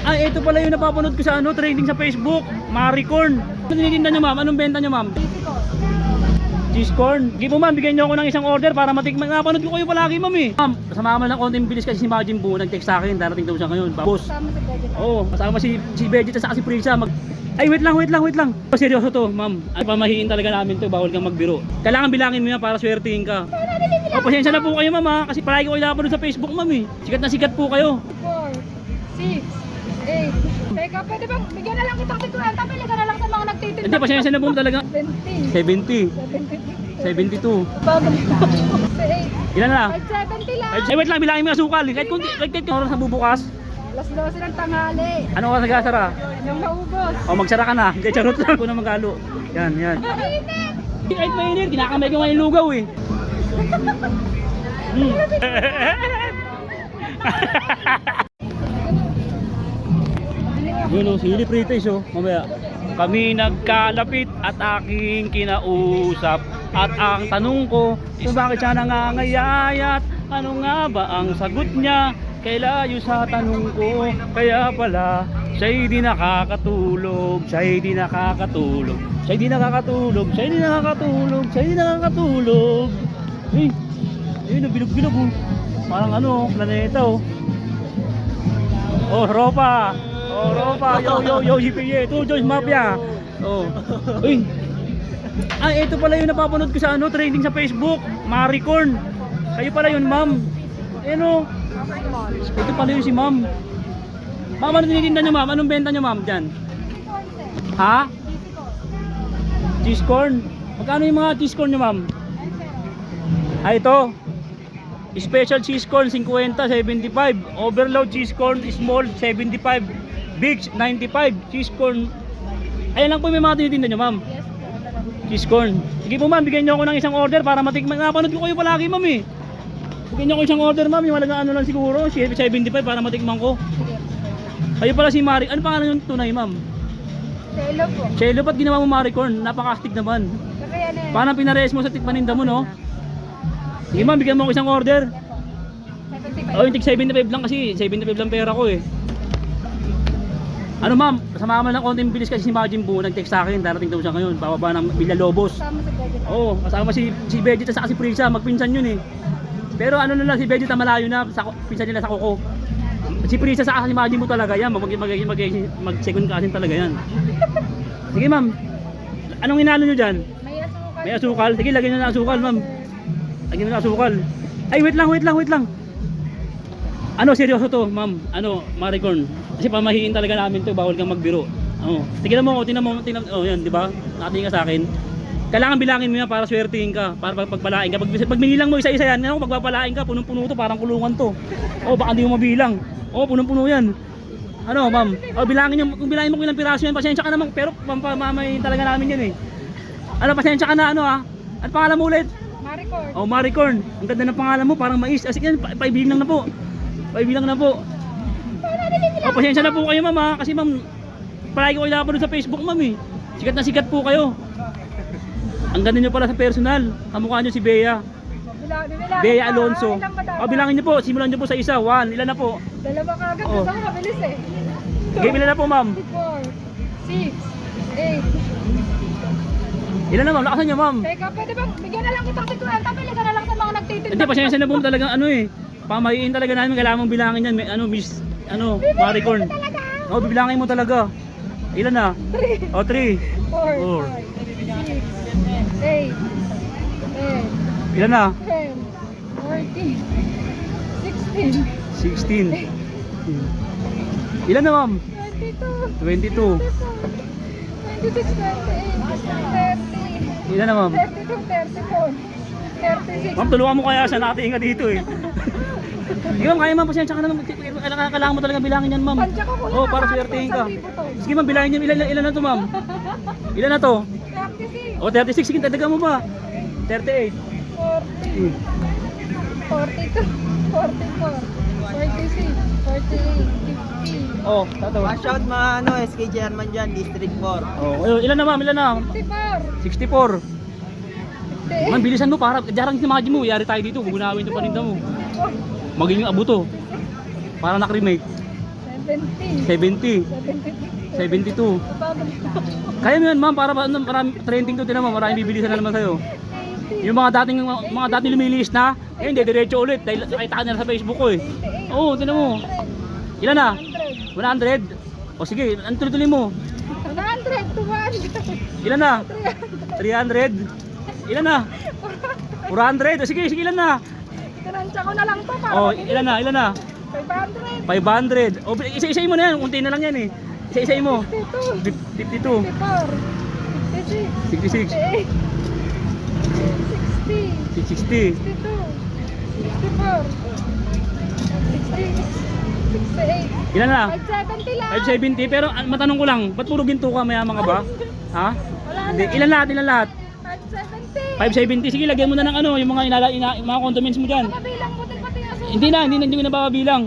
Ay, ito pala yung napapanood ko sa trending sa Facebook. Maricorn. Ano tinitinda nyo ma'am? Anong benta nyo ma'am? Cheese corn. Sige po ma'am, bigyan nyo ako ng isang order para matikman. Napanood ko kayo palagi ma'am eh. Ma'am, kasama man ng konting bilis kasi si Majin Buu nag-text sa akin. Darating daw siya ngayon. Boss. Kasama si Vegeta. Oo, kasama si Vegeta sa si Prisa. Ay, wait lang. Seryoso to, ma'am. Ay, pamahiin talaga namin to. Bawal kang magbiro. Kailangan bilangin mo yan para swertihin ka. O, pasensya na po kayo, ma'am ha. Kasi palagi ko kayo napanood sa Facebook, ma'am eh. Sikat na sikat po kayo. 4, 6, 8. Teka, pwede bang bigyan na lang kitang 50? Pili ka na lang sa mga nagtitinda. Hindi, pasensya na po talaga. 70. 70. 72. Bago. 8. Ilan na? 570 lang. Ay, wait lang. Bilangin mo yung asukal. Kahit kunti oras na bubukas. Alas 12 ng tanghali. Ano oras nagasara? Nang maubos. O, magsara ka na. Hindi, charot lang. Kung na magalo. Yan. Mainit! Kahit mainit, kinakamay ko ngayon lugaw eh. Yun o, sili frites o, mamaya. Kami nagkalapit at aking kinausap. At ang tanong ko, kung bakit siya nangangayayat? Ano nga ba ang sagot niya? Kailayo sa tanong ko. Kaya pala, siya'y di nakakatulog. Siya'y di nakakatulog. Siya'y di nakakatulog. Siya'y di nakakatulog. Siya'y di nakakatulog. Eh, nabilog-bilog oh. Parang ano, planeta oh. Oh, ropa. Oh, ropa. Yo, GPA. Ito, Joyce Mafia. Oh. Uy. Ay, ito pala yung napapanood ko sa trending sa Facebook. Maricorn. Kayo pala yun, ma'am. Ano? Ito pala yun si ma'am. Ma'am, ano tinitinda nyo, ma'am? Anong benta nyo, ma'am, dyan? Ha? Cheese corn. Magkano yung mga cheese corn nyo, ma'am? Ay, ito. Special cheese corn, 50, 75. Overload cheese corn, small, 75. Big, 95. Cheese corn. Ayan lang po yung mga tinitinda nyo, ma'am. Cheese corn. Sige po, ma'am, bigyan nyo ako ng isang order para matikman. Napanood ko kayo palagi, ma'am eh. Bigyan nyo ako isang order, ma'am. Yung malagang ano lang siguro, 75 para matikman ko. Kayo pala si Mari. Ano pangalan yung tunay, ma'am? Selo po. Chelo, ba't ginawa mo Maricorn? Napaka-astig naman. Kaya na Paano pinares mo sa tikmaninda mo, no? Sige ma'am, bigyan mo ako isang order. 75. Oh, yung tig 75 lang kasi. 75 lang pera ko eh. Ano ma'am, kasama man ng konting bilis kasi si Majin Buu nag-text sa akin. Darating daw siya ngayon. Bababa ng Villalobos. Kasama si Vegeta. Oo, kasama si Vegeta sa si Prisa. Magpinsan yun eh. Pero ano na lang, si Vegeta malayo na. Pinsan nila sa Coco. Si Prisa sa si Majin Buu talaga yan. Mag-second cousin talaga yan. Sige ma'am. Anong inalo nyo dyan? May asukal. May asukal? Sige, lagyan nyo na asukal ma'am. Lagyan nyo na asukal. Ay, wait lang. Ano, seryoso to ma'am. Ano, Maricorn. Kasi pamahiin talaga namin to. Bawal kang magbiro. Oh. Tingnan mo. Oh, yan, di ba? Nakatingin ka sa akin. Kailangan bilangin mo yan para swertihin ka. Para pagpalain ka. Pag binilang mo isa-isa yan, ano, pagpapalain ka, punong-puno to. Parang kulungan to. Oh, baka hindi mo mabilang. Oh, punong-puno yan. Ano, ma'am? Oh, kung bilangin mo kung ilang piraso yan, pasensya ka naman. Pero pamamayin talaga namin yan eh. Ano, pasensya ka na, ano ah? At pangalan mo ulit? Maricorn. Oh, Maricorn. Ang ganda ng pangalan mo, parang mais. Kasi yan, paibilang na po. Oh, pasensya na po kayo, ma'am ha. Kasi ma'am, palagi ko kayo napanood sa Facebook, ma'am eh. Sikat na sikat po kayo. Ang ganda nyo pala sa personal. Kamukha nyo si Bea. Bea Alonso. Oh, bilangin nyo po. Simulan nyo po sa isa. 1. Ilan na po? Dalawa ka agad. Oh. Basta mabilis eh. Okay, ilan na po, ma'am? 4, 6, 8. Ilan na, ma'am? Lakasan nyo, ma'am. Teka, pwede bang bigyan na lang kitang 50? Pili ka na lang sa mga nagtitinda. Hindi, pasensya na po talagang ano eh. Pamahiin talaga namin. Kailangan mong bilangin yan. May, ano, miss, ano, Maricorn. Oh, bibilangin mo talaga. Ilan na? 3, Oh, 3. 4, 5, 6, 8, 10, Ilan na? 10, 14, 16, 16. Ilan na, ma'am? 22, 22. 26, 28, 30, Ilan na, ma'am? 32, 34, 36. Ma'am, tulungan mo kaya sa natin ka dito eh. Sige ma'am, kaya ma'am, pasensya ka na. Kailangan mo talaga bilangin yan, ma'am. Pansya ko kuya, Oh, para nakakalimutan swertihin ka. 1,000 to. Sige ma'am, bilangin niyo. Ilan na to, ma'am? Ilan na to? 36, Oh, 36. Sige, tadagan mo pa. 38. 40, 42, 44, 46, 48, 50, Oh, tatawa. Wash out mga ano, SK German dyan, District 4. Oh, ilan na, ma'am? Ilan na? 54, 64. Ma'am, bilisan mo para jarang si Majin mo. Yari tayo dito. Gugunawin 'tong paninda mo. Maging abuto. Para na-cremate. 75, 70. 70. 72. Kaya mo yan, ma'am, para marami trending to, tinan mo, maraming bibilisan na naman sa'yo. Yung mga dating lumiliis na, eh hindi, diretso ulit dahil nakita ka na sa Facebook ko eh. Oo, tinan mo. Ilan na? 100. O sige, ano tuloy-tuloy mo? 100, 200. Ilan na? 300. Ilan na? 400. O sige, ilan na? Tinansya ko na lang to para O, ilan na? 500. 500. O, isa-isayin mo na yan, unti na lang yan eh. Isa-isayin mo. 52. 52. 54. 66. 58. 60. 60. 62. 64. 68. Ilan na? 570 lang. 570, pero matanong ko lang, ba't puro ginto ka, maya mga ba? Ha? Wala Hindi, na. ilan lahat? 570. 570, sige lagyan mo na ng ano, yung mga mga condiments mo dyan. Nakabilang mo din pati aso. Hindi na bababilang.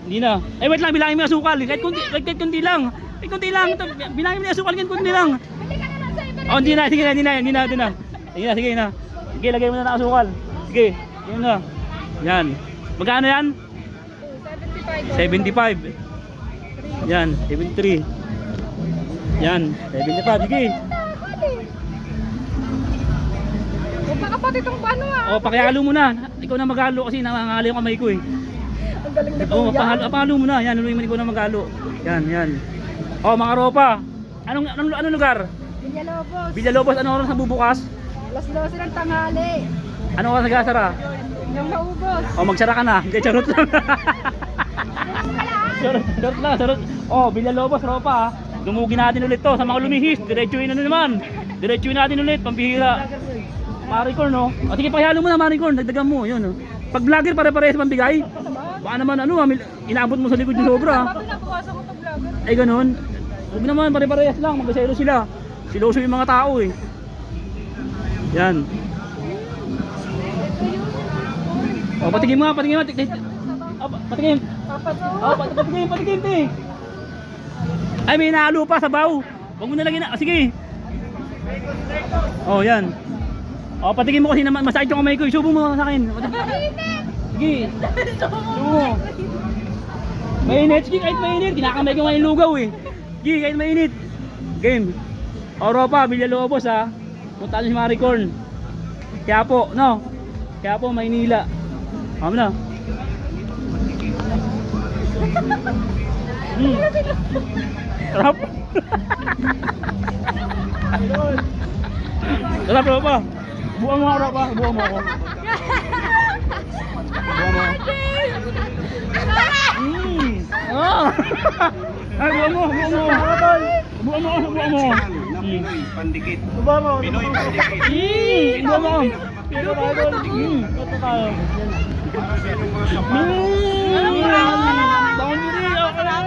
Hindi na. Eh wait lang, bilangin mo yung asukal. Kahit kunti lang. Kahit kunti lang. Ito, bilangin mo yung asukal, kahit kunti lang. Bili ka naman sa iba. Oh, hindi na. Sige na. Sige, lagay mo na ng asukal. Sige, yun na. Yan. Magkano yan? 75. 75. Yan, 73. Yan, 75. Sige. O baka pati itong paano Oh, pakihalo mo na. Ikaw na maghalo kasi nangangalo yung kamay ko eh. Ang galing na Oh, kuya. pahalo mo na. Yan, luloy mo ikaw na maghalo. Yan. Oh, mga ropa. Anong lugar? Villalobos. Villalobos, ano oras na bubukas? Alas 12 ng tanghali. Ano oras nagasara? Yung maubos. Oh, magsara ka na. Hindi, charot lang. charot. Oh, Villalobos, ropa. Dumugi natin ulit to sa mga lumihis. Diretsuin na naman. Diretsuin natin ulit, pambihira. Maricorn, no? O sige, pakihalo mo na, Maricorn. Dagdagan mo, yun, no? Pag vlogger, pare-parehas pambigay. Baka naman, inaabot mo sa likod yung sobra. Sabi na bukas ako pag vlogger. Ay, ganun. Huwag naman, pare-parehas lang. Magkasayro sila. Siloso yung mga tao, eh. Yan. O, patigim nga. O, patigim. Patigim, te. Ay, may nahalo pa, sabaw. Huwag mo nalagyan na. Sige. Oh, yan. O, patigim mo kasi masakit yung kamay ko. Isubo mo sa akin. Sige. Subo mo. Mainit. Sige, kahit mainit. Kinakamay ko nga yung lugaw eh. Sige, kahit mainit. Game. O, ropa, Villalobos ha. Punta si Maricorn. Quiapo, no? Quiapo, Maynila. Kami na. Sarap. Sarap, ropa. Buang mo ako, ropa. Buang mo ako. Ah! Ay, buang mo. Buang mo. Pandikit. Ba mo? Pinoy pandikit. Buang mo. Ito tayo. Bangon nyo rin. Okay lang.